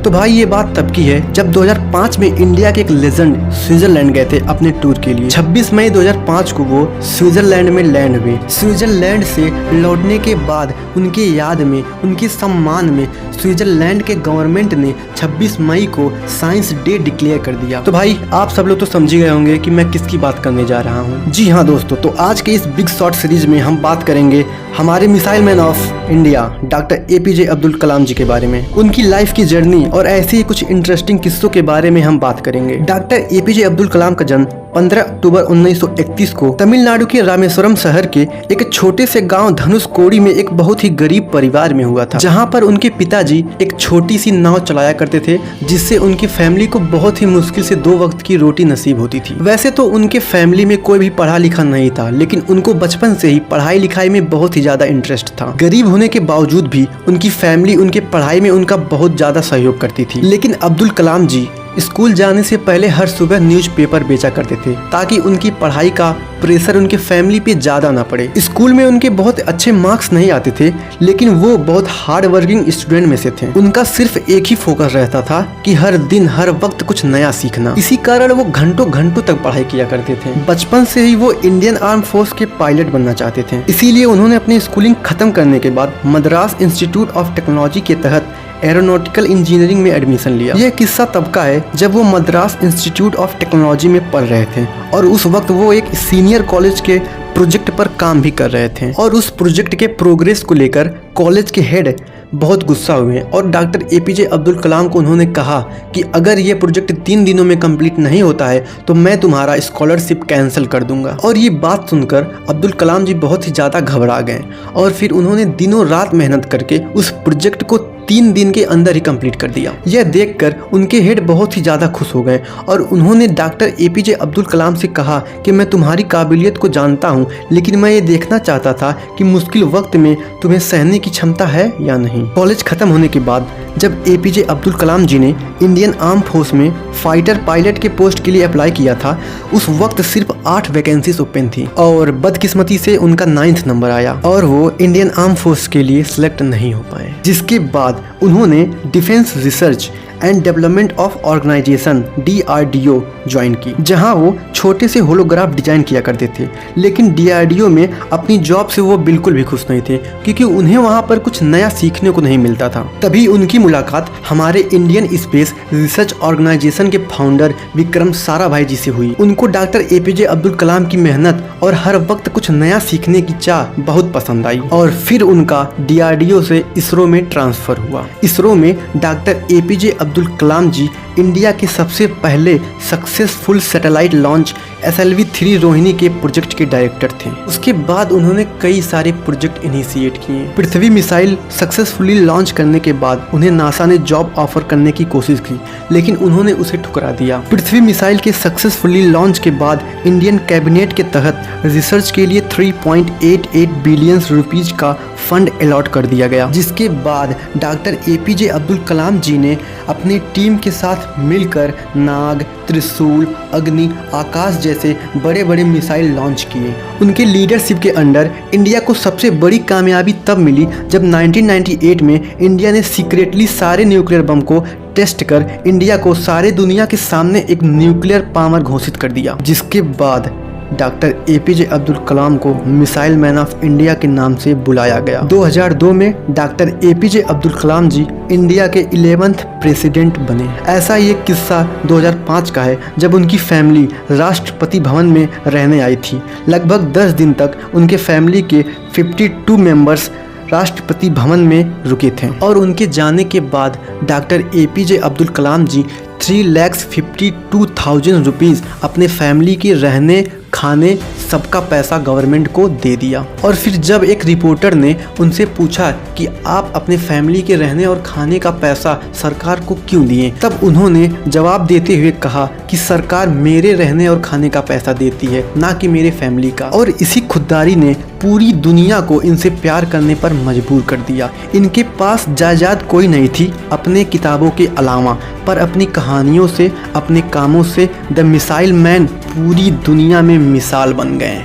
तो भाई ये बात तब की है जब 2005 में इंडिया के एक लेजेंड स्विट्जरलैंड गए थे अपने टूर के लिए। 26 मई 2005 को वो स्विट्जरलैंड में लैंड हुए। स्विट्जरलैंड से लौटने के बाद उनके याद में, उनके सम्मान में स्विट्जरलैंड के गवर्नमेंट ने 26 मई को साइंस डे डिक्लेयर कर दिया। तो भाई आप सब लोग तो समझ गए होंगे कि मैं किसकी बात करने जा रहा हूँ। जी हाँ दोस्तों, तो आज के इस बिग शॉर्ट सीरीज में हम बात करेंगे हमारे missile man of India doctor APJ Abdul Kalam ji के बारे में, उनकी लाइफ की जर्नी और ऐसे ही कुछ इंटरेस्टिंग किस्सों के बारे में हम बात करेंगे। डॉक्टर APJ अब्दुल कलाम का जन्म 15 अक्टूबर 1931 को तमिलनाडु के रामेश्वरम शहर के एक छोटे से गांव धनुषकोडी में एक बहुत ही गरीब परिवार में हुआ था, जहां पर उनके पिताजी एक छोटी सी नाव चलाया करते थे, जिससे उनकी फैमिली को बहुत ही मुश्किल से 2 वक्त की रोटी नसीब होती थी। वैसे तो उनके फैमिली में कोई भी पढ़ा लिखा नहीं था, लेकिन उनको बचपन से ही पढ़ाई लिखाई में बहुत ही ज्यादा इंटरेस्ट था। गरीब होने के बावजूद भी उनकी फैमिली उनके पढ़ाई में उनका बहुत ज्यादा सहयोग करती थी। लेकिन अब्दुल कलाम जी स्कूल जाने से पहले हर सुबह न्यूज़पेपर बेचा करते थे, ताकि उनकी पढ़ाई का प्रेशर उनके फैमिली पे ज्यादा ना पड़े। स्कूल में उनके बहुत अच्छे मार्क्स नहीं आते थे, लेकिन वो बहुत हार्ड वर्किंग स्टूडेंट में से थे। उनका सिर्फ एक ही फोकस रहता था कि हर दिन हर वक्त कुछ नया सीखना। इसी कारण वो घंटों घंटों तक पढ़ाई किया करते थे। बचपन से ही वो इंडियन आर्म फोर्स के पायलट बनना चाहते थे। इसीलिए उन्होंने अपनी स्कूलिंग खत्म करने के बाद मद्रास इंस्टीट्यूट ऑफ टेक्नोलॉजी के तहत एरोनॉटिकल इंजीनियरिंग में एडमिशन लिया। यह किस्सा तब का है जब वो मद्रास इंस्टीट्यूट ऑफ टेक्नोलॉजी में पढ़ रहे थे, और उस वक्त वो एक सीनियर कॉलेज के प्रोजेक्ट पर काम भी कर रहे थे। और उस प्रोजेक्ट के प्रोग्रेस को लेकर कॉलेज के हेड बहुत गुस्सा हुए और डॉक्टर APJ अब्दुल कलाम को उन्होंने कहा कि अगर ये प्रोजेक्ट 3 दिनों में कंप्लीट नहीं होता है तो मैं तुम्हारा स्कॉलरशिप कैंसिल कर दूंगा। और ये बात सुनकर अब्दुल कलाम जी बहुत ही ज़्यादा घबरा गए, और फिर उन्होंने दिनों रात मेहनत करके उस प्रोजेक्ट को 3 दिन के अंदर ही कंप्लीट कर दिया। यह देखकर उनके हेड बहुत ही ज़्यादा खुश हो गए, और उन्होंने डॉक्टर APJ अब्दुल कलाम से कहा कि मैं तुम्हारी काबिलियत को जानता हूँ, लेकिन मैं ये देखना चाहता था कि मुश्किल वक्त में तुम्हें सहने की क्षमता है या नहीं। कॉलेज खत्म होने के बाद जब APJ अब्दुल कलाम जी ने इंडियन आर्म फोर्स में फाइटर पायलट के पोस्ट के लिए अप्लाई किया था, उस वक्त सिर्फ 8 वैकेंसीज ओपन थी, और बदकिस्मती से उनका 9th नंबर आया और वो इंडियन आर्म फोर्स के लिए सिलेक्ट नहीं हो पाए। जिसके बाद उन्होंने defence research and development of organisation DRDO join की, जहां वो छोटे से होलोग्राफ डिजाइन किया करते थे। लेकिन DRDO में अपनी जॉब से वो बिल्कुल भी खुश नहीं थे, क्योंकि उन्हें वहां पर कुछ नया सीखने को नहीं मिलता था। तभी उनकी मुलाकात हमारे इंडियन स्पेस रिसर्च ऑर्गेनाइजेशन के फाउंडर विक्रम साराभाई जी से हुई। उनको डॉक्टर APJ अब्दुल कलाम की मेहनत और हर वक्त कुछ नया सीखने की चाह बहुत पसंद आई, और फिर उनका DRDO से इसरो में ट्रांसफर हुआ। इसरो में डॉक्टर APJ अब्दुल कलाम जी इंडिया के सबसे पहले successful satellite launch SLV-3 Rohini के प्रोजेक्ट के डायरेक्टर थे। उसके बाद उन्होंने कई सारे प्रोजेक्ट इनिशिएट किए। पृथ्वी मिसाइल सक्सेसफुली लॉन्च करने के बाद उन्हें नासा ने जॉब ऑफर करने की कोशिश की, लेकिन उन्होंने उसे ठुकरा दिया। पृथ्वी मिसाइल के सक्सेसफुली लॉन्च के बाद इंडियन कैबिनेट के तहत रिसर्च के लिए 3.88 बिलियन रुपीज का फंड अलॉट कर दिया गया, जिसके बाद डॉक्टर APJ अब्दुल कलाम जी ने अपनी टीम के साथ मिलकर नाग, त्रिशूल, अग्नि, आकाश जैसे बड़े बड़े मिसाइल लॉन्च किए। उनके लीडरशिप के अंडर इंडिया को सबसे बड़ी कामयाबी तब मिली जब 1998 में इंडिया ने सीक्रेटली सारे न्यूक्लियर बम को टेस्ट कर इंडिया को सारे दुनिया के सामने एक न्यूक्लियर पावर घोषित कर दिया, जिसके बाद डॉक्टर APJ अब्दुल कलाम को मिसाइल मैन ऑफ इंडिया के नाम से बुलाया गया। 2002 में डॉक्टर APJ अब्दुल कलाम जी इंडिया के 11th प्रेसिडेंट बने। ऐसा ही एक किस्सा 2005 का है, जब उनकी फैमिली राष्ट्रपति भवन में रहने आई थी। लगभग 10 दिन तक उनके फैमिली के 52 मेंबर्स राष्ट्रपति भवन में रुके थे, और उनके जाने के बाद डॉक्टर APJ अब्दुल कलाम जी 3,52,000 रुपीज़ अपने फैमिली के रहने खाने सबका पैसा गवर्नमेंट को दे दिया। और फिर जब एक रिपोर्टर ने उनसे पूछा कि आप अपने फैमिली के रहने और खाने का पैसा सरकार को क्यों दिए, तब उन्होंने जवाब देते हुए कहा कि सरकार मेरे रहने और खाने का पैसा देती है, ना कि मेरे फैमिली का। और इसी खुददारी ने पूरी दुनिया को इनसे प्यार करने पर मजबूर कर दिया। इनके पास जायदाद कोई नहीं थी अपने किताबों के अलावा, पर अपनी कहानियों से, अपने कामों से द मिसाइल मैन पूरी दुनिया में मिसाल बन गए।